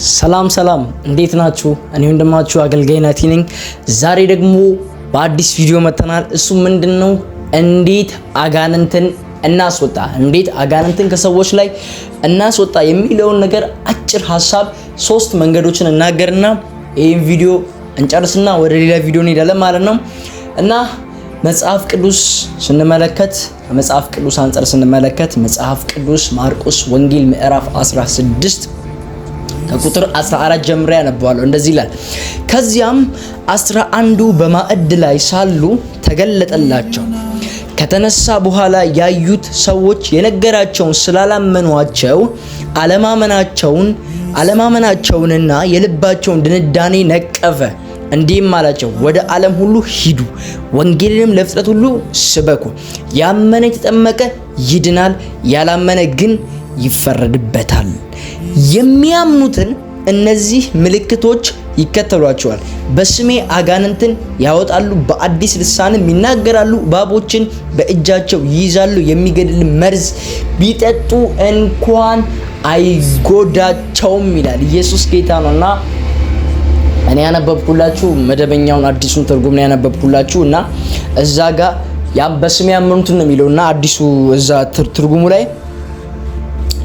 ሰላም እንዴት ናችሁ? እኔ ወንድማችሁ አገልጋይ ናቲ ነኝ። ዛሬ ደግሞ በአዲስ ቪዲዮ መጥተናል። እሱ ምንድነው? እንዴት አጋንንትን እናስወጣ፣ እንዴት አጋንንትን ከሰዎች ላይ እናስወጣ የሚለውን ነገር አጭር ሐሳብ 3 መንገዶችን እናገርና ይሄን ቪዲዮ እንጨርስና ወደ ሌላ ቪዲዮ እንሄዳለን ማለት ነው። እና መጽሐፍ ቅዱስ ስንመለከት መጽሐፍ ቅዱስ አንፃር ስንመለከት መጽሐፍ ቅዱስ ማርቆስ ወንጌል ምዕራፍ 16 ከቁጥር 14 ጀምሮ ያነባዋለሁ። እንደዚህ ይላል። ከዚያም 11ዱ በማዕድ ላይ ሳሉ ተገለጠላቸው። ከተነሳ በኋላ ያዩት ሰዎች የነገራቸውን ስላላመኗቸው አለማመናቸውንና የልባቸውን ድንዳኔ ነቀፈ። እንዲህም አላቸው፣ ወደ ዓለም ሁሉ ሂዱ፣ ወንጌልንም ለፍጥረት ሁሉ ስበኩ። ያመነ የተጠመቀ ይድናል፣ ያላመነ ግን ይፈረድበታል። የሚያምኑትን እነዚህ ምልክቶች ይከተሏቸዋል። በስሜ አጋንንትን ያወጣሉ፣ በአዲስ ልሳንም ይናገራሉ፣ እባቦችን በእጃቸው ይይዛሉ፣ የሚገድል መርዝ ቢጠጡ እንኳን አይጎዳቸውም ይላል። ኢየሱስ ጌታ ነውና እኔ ያነበብኩላችሁ መደበኛውን አዲሱን ትርጉም ነው ያነበብኩላችሁ እና እዛ ጋር ያ በስሜ ያመኑትን ነው የሚለውና አዲሱ እዛ ትርጉሙ ላይ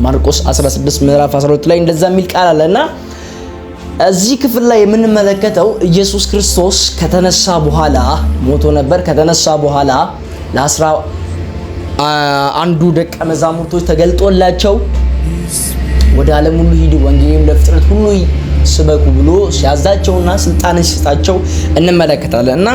ማርቆስ 16 ምዕራፍ 12 ላይ እንደዛ የሚል ቃል አለና እዚህ ክፍል ላይ የምንመለከተው ኢየሱስ ክርስቶስ ከተነሳ በኋላ ሞቶ ነበር። ከተነሳ በኋላ ለ11ዱ ደቀ መዛሙርቶች ተገልጦላቸው ወደ ዓለም ሁሉ ሂዱ፣ ወንጌልንም ለፍጥረት ሁሉ ስበኩ ብሎ ሲያዛቸውና ስልጣን ሲሰጣቸው እንመለከታለን። እና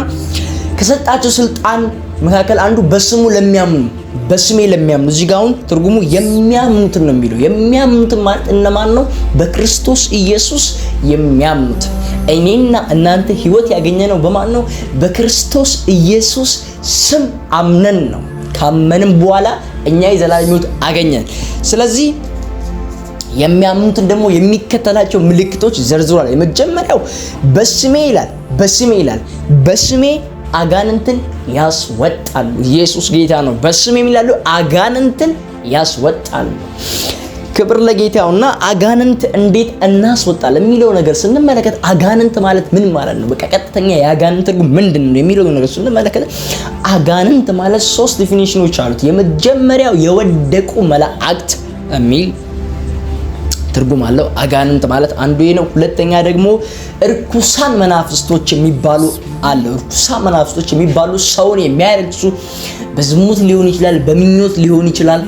ከሰጣቸው ስልጣን መካከል አንዱ በስሙ ለሚያምኑ በስሜ ለሚያምኑ እዚህ ጋር አሁን ትርጉሙ የሚያምኑትን ነው የሚለው። የሚያምኑት ማለት እነማን ነው? በክርስቶስ ኢየሱስ የሚያምኑት። እኔና እናንተ ህይወት ያገኘነው በማን ነው? በክርስቶስ ኢየሱስ ስም አምነን ነው። ካመንም በኋላ እኛ የዘላለም ህይወት አገኘን። ስለዚህ የሚያምኑትን ደግሞ የሚከተላቸው ምልክቶች ዘርዝሯል። የመጀመሪያው በስሜ ይላል። በስሜ አጋንንትን ያስወጣሉ። ኢየሱስ ጌታ ነው። በስሜ ይላሉ፣ አጋንንትን ያስወጣሉ። ክብር ለጌታውና አጋንንት እንዴት እናስወጣለን የሚለው ነገር ስንመለከት አጋንንት ማለት ምን ማለት ነው? በቃ ቀጥተኛ የአጋንንት ትርጉም ምንድነው የሚለው ነገር ስንመለከት አጋንንት ማለት 3 ዲፊኒሽኖች አሉት። የመጀመሪያው የወደቁ መላእክት የሚል ትርጉም አለው። አጋንንት ማለት አንዱ ነው። ሁለተኛ ደግሞ እርኩሳን መናፍስቶች የሚባሉ አለ። እርኩሳን መናፍስቶች የሚባሉ ሰውን የሚያረክሱ በዝሙት ሊሆን ይችላል፣ በምኞት ሊሆን ይችላል፣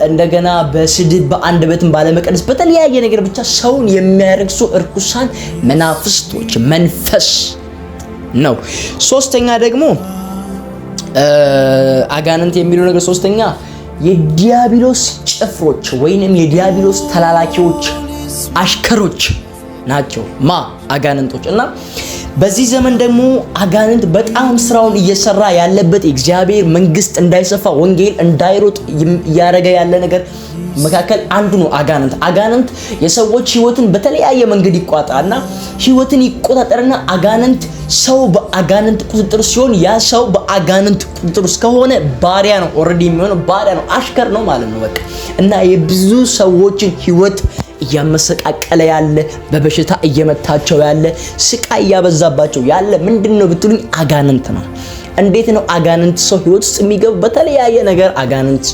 እንደገና በስድብ በአንደበትም ባለመቀደስ በተለያየ ነገር ብቻ ሰውን የሚያረክሱ እርኩሳን መናፍስቶች መንፈስ ነው። ሶስተኛ ደግሞ አጋንንት የሚለው ነገር ሶስተኛ የዲያብሎስ ጭፍሮች ወይንም የዲያብሎስ ተላላኪዎች አሽከሮች ናቸው አጋንንቶች። እና በዚህ ዘመን ደግሞ አጋንንት በጣም ስራውን እየሰራ ያለበት የእግዚአብሔር መንግስት እንዳይሰፋ ወንጌል እንዳይሮጥ እያደረገ ያለ ነገር መካከል አንዱ ነው አጋንንት የሰዎች ህይወትን በተለያየ መንገድ ይቆጣጠራልና ህይወትን ይቆጣጠርና አጋንንት ሰው በአጋንንት ቁጥጥር ሲሆን ያ ሰው በአጋንንት ቁጥጥር እስከሆነ ባሪያ ነው። ኦሬዲ የሚሆነው ባሪያ ነው፣ አሽከር ነው ማለት ነው በቃ። እና የብዙ ሰዎችን ህይወት እያመሰቃቀለ ያለ፣ በበሽታ እየመታቸው ያለ፣ ስቃይ እያበዛባቸው ያለ ምንድነው ብትሉኝ አጋንንት ነው። እንዴት ነው አጋንንት ሰው ህይወት ውስጥ የሚገቡ? በተለያየ ነገር አጋንንት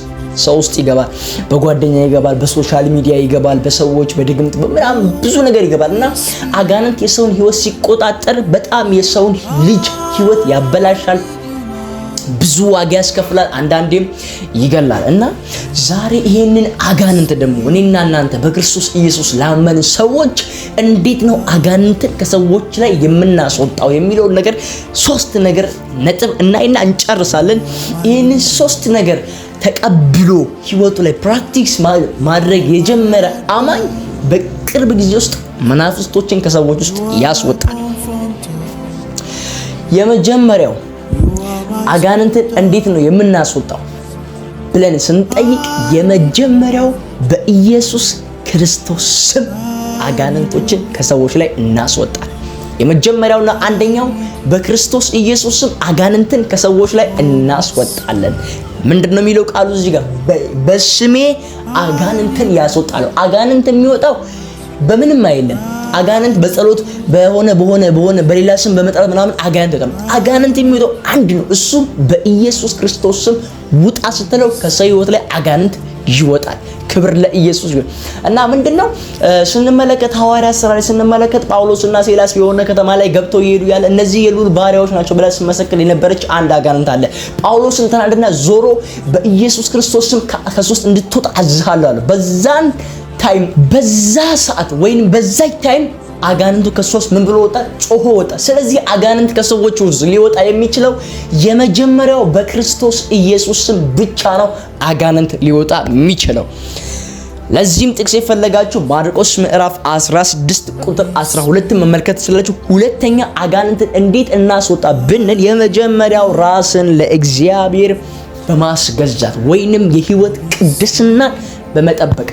ሰው ውስጥ ይገባል። በጓደኛ ይገባል፣ በሶሻል ሚዲያ ይገባል፣ በሰዎች በድግምት በምናምን ብዙ ነገር ይገባል። እና አጋንንት የሰውን ህይወት ሲቆጣጠር በጣም የሰውን ልጅ ህይወት ያበላሻል፣ ብዙ ዋጋ ያስከፍላል፣ አንዳንዴም ይገላል። እና ዛሬ ይሄንን አጋንንት ደግሞ እኔና እናንተ በክርስቶስ ኢየሱስ ላመኑ ሰዎች እንዴት ነው አጋንንትን ከሰዎች ላይ የምናስወጣው የሚለውን ነገር 3 ነገር ነጥብ እናይና እንጨርሳለን። ይሄንን 3 ነገር ተቀብሎ ህይወቱ ላይ ፕራክቲስ ማድረግ የጀመረ አማኝ በቅርብ ጊዜ ውስጥ መናፍስቶችን ከሰዎች ውስጥ ያስወጣል። የመጀመሪያው አጋንንትን እንዴት ነው የምናስወጣው ብለን ስንጠይቅ የመጀመሪያው በኢየሱስ ክርስቶስ ስም አጋንንቶችን ከሰዎች ላይ እናስወጣል። የመጀመሪያውና አንደኛው በክርስቶስ ኢየሱስ ስም አጋንንትን ከሰዎች ላይ እናስወጣለን። ምንድነው የሚለው ቃሉ እዚህ ጋር? በስሜ አጋንንትን ያስወጣሉ። አጋንንት የሚወጣው በምንም አይደለም። አጋንንት በጸሎት በሆነ በሌላ ስም በመጥራት ምናምን አጋንንት ተቀምጥ። አጋንንት የሚወጣው አንድ ነው፣ እሱም በኢየሱስ ክርስቶስ ስም ውጣ ስትለው ከሰው ህይወት ላይ አጋንንት ይወጣል። ክብር ለኢየሱስ ይሁን። እና ምንድነው ስንመለከት ሐዋርያት ሥራ ላይ ስንመለከት ጳውሎስና ሲላስ የሆነ ከተማ ላይ ገብተው ይሄዱ ያለ እነዚህ የልዑል ባሪያዎች ናቸው ብላ ስመሰክር የነበረች አንድ አጋንንት አለ። ጳውሎስን ተናደና ዞሮ በኢየሱስ ክርስቶስ ስም ከሶስት እንድትወጣ አዝሃለሁ አለ። በዛን ታይም በዛ ሰዓት ወይንም በዛ ታይም አጋንንቱ ከሶስት ምን ብሎ ወጣ? ጮሆ ወጣ። ስለዚህ አጋንንት ከሰዎች ውስጥ ሊወጣ የሚችለው የመጀመሪያው በክርስቶስ ኢየሱስ ስም ብቻ ነው አጋንንት ሊወጣ የሚችለው። ለዚህም ጥቅስ የፈለጋችሁ ማርቆስ ምዕራፍ 16 ቁጥር 12 መመልከት ስላችሁ። ሁለተኛ አጋንንትን እንዴት እናስወጣ ብንል የመጀመሪያው ራስን ለእግዚአብሔር በማስገዛት ወይንም የህይወት ቅድስና በመጠበቅ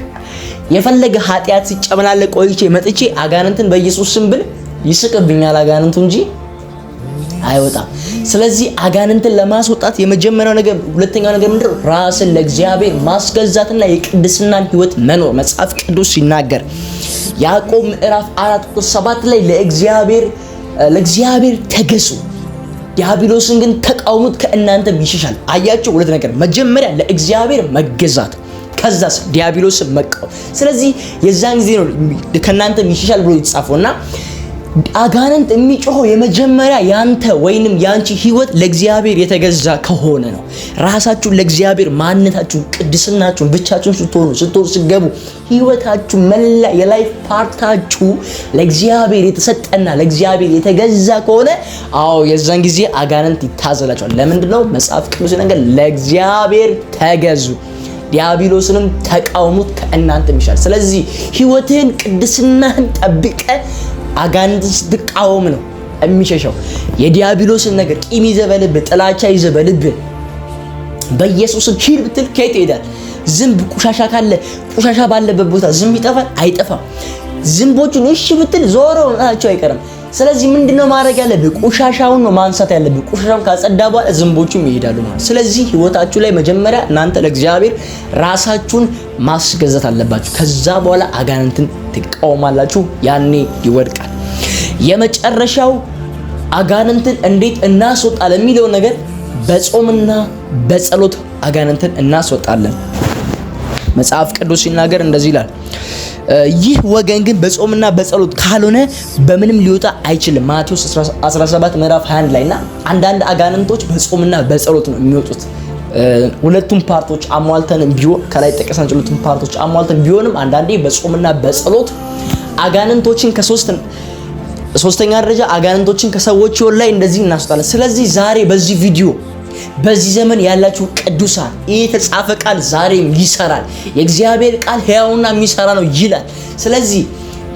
የፈለገ ኃጢአት ሲጨመላለቅ ቆይቼ መጥቼ አጋንንትን በኢየሱስ ስም ብል ይስቅብኛል አጋንንቱ እንጂ አይወጣም። ስለዚህ አጋንንትን ለማስወጣት የመጀመሪያው ነገር ሁለተኛው ነገር ምንድነው? ራስን ለእግዚአብሔር ማስገዛትና የቅድስናን ህይወት መኖር። መጽሐፍ ቅዱስ ሲናገር ያዕቆብ ምዕራፍ 4 ቁጥር 7 ላይ ለእግዚአብሔር ተገዙ፣ ዲያብሎስን ግን ተቃውሙት ከእናንተ ይሸሻል። አያችሁ፣ ሁለት ነገር፣ መጀመሪያ ለእግዚአብሔር መገዛት፣ ከዛስ ዲያብሎስን መቃወም። ስለዚህ የዛን ጊዜ ነው ከእናንተ ይሸሻል ብሎ የተጻፈውና አጋንንት የሚጮኸው የመጀመሪያ ያንተ ወይንም ያንቺ ህይወት ለእግዚአብሔር የተገዛ ከሆነ ነው። ራሳችሁን ለእግዚአብሔር ማንነታችሁን፣ ቅድስናችሁን ብቻችሁን ስትሆኑ ሲገቡ ህይወታችሁ መላ የላይፍ ፓርታችሁ ለእግዚአብሔር የተሰጠና ለእግዚአብሔር የተገዛ ከሆነ አዎ የዛን ጊዜ አጋንንት ይታዘላችኋል። ለምንድነው መጽሐፍ ቅዱስ ነገር ለእግዚአብሔር ተገዙ ዲያብሎስንም ተቃውሙት ከእናንተ ይሻል። ስለዚህ ህይወትህን ቅድስናህን ጠብቀ አጋንንትን ስትቃወም ነው የሚሸሸው። የዲያብሎስን ነገር ቂም ይዘህ በልብህ፣ ጥላቻ ይዘህ በልብህ በኢየሱስም ሂድ ብትል ከየት ይሄዳል? ዝንብ ቆሻሻ ካለ ቆሻሻ ባለበት ቦታ ዝንብ ይጠፋል? አይጠፋም። ዝንቦቹን እሺ ብትል ዞሮ ናቸው አይቀርም። ስለዚህ ምንድነው ማድረግ ያለብህ? ቆሻሻውን ነው ማንሳት ያለብህ። ቆሻሻውን ካጸዳ በኋላ ዝንቦቹም ይሄዳሉ ማለት። ስለዚህ ህይወታችሁ ላይ መጀመሪያ እናንተ ለእግዚአብሔር ራሳችሁን ማስገዛት አለባችሁ። ከዛ በኋላ አጋንንትን ትቃወማላችሁ፣ ያኔ ይወድቃል። የመጨረሻው አጋንንትን እንዴት እናስወጣለን የሚለው ነገር በጾምና በጸሎት አጋንንትን እናስወጣለን። መጽሐፍ ቅዱስ ሲናገር እንደዚህ ይላል፣ ይህ ወገን ግን በጾምና በጸሎት ካልሆነ በምንም ሊወጣ አይችልም። ማቴዎስ 17 ምዕራፍ 21 ላይና አንዳንድ አጋንንቶች በጾምና በጸሎት ነው የሚወጡት። ሁለቱም ፓርቶች አሟልተን ቢሆን ከላይ ጠቀስናቸው ሁለቱም ፓርቶች አሟልተን ቢሆንም አንዳንዴ በጾምና በጸሎት አጋንንቶችን ሶስተኛ ደረጃ አጋንንቶችን ከሰዎች ላይ እንደዚህ እናስወጣለን። ስለዚህ ዛሬ በዚህ ቪዲዮ በዚህ ዘመን ያላችሁ ቅዱሳን ይህ የተጻፈ ቃል ዛሬም ይሰራል። የእግዚአብሔር ቃል ሕያውና የሚሰራ ነው ይላል። ስለዚህ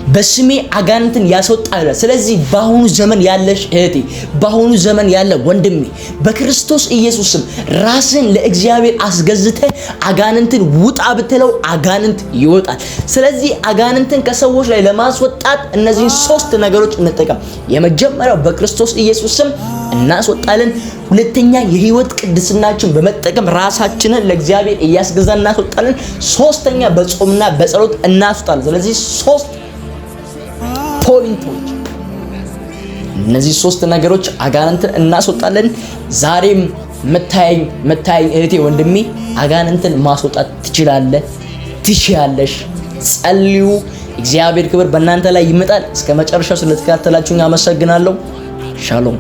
በስሜ አጋንንትን ያስወጣል። ስለዚህ በአሁኑ ዘመን ያለሽ እህቴ፣ በአሁኑ ዘመን ያለ ወንድሜ በክርስቶስ ኢየሱስም ራስን ለእግዚአብሔር አስገዝተ አጋንንትን ውጣ ብትለው አጋንንት ይወጣል። ስለዚህ አጋንንትን ከሰዎች ላይ ለማስወጣት እነዚህን ሶስት ነገሮች እንጠቀም። የመጀመሪያው በክርስቶስ ኢየሱስም እናስወጣለን። ሁለተኛ የህይወት ቅድስናችን በመጠቀም ራሳችንን ለእግዚአብሔር እያስገዛን እናስወጣለን። ሶስተኛ በጾምና በጸሎት እናስወጣለን። ስለዚህ ሶስት ፖይንቶች፣ እነዚህ ሶስት ነገሮች አጋንንትን እናስወጣለን። ዛሬም መታየኝ እህቴ ወንድሜ፣ አጋንንትን ማስወጣት ትችላለሽ። ጸልዩ። እግዚአብሔር ክብር በእናንተ ላይ ይመጣል። እስከ መጨረሻው ስለተከታተላችሁኝ አመሰግናለሁ። ሻሎም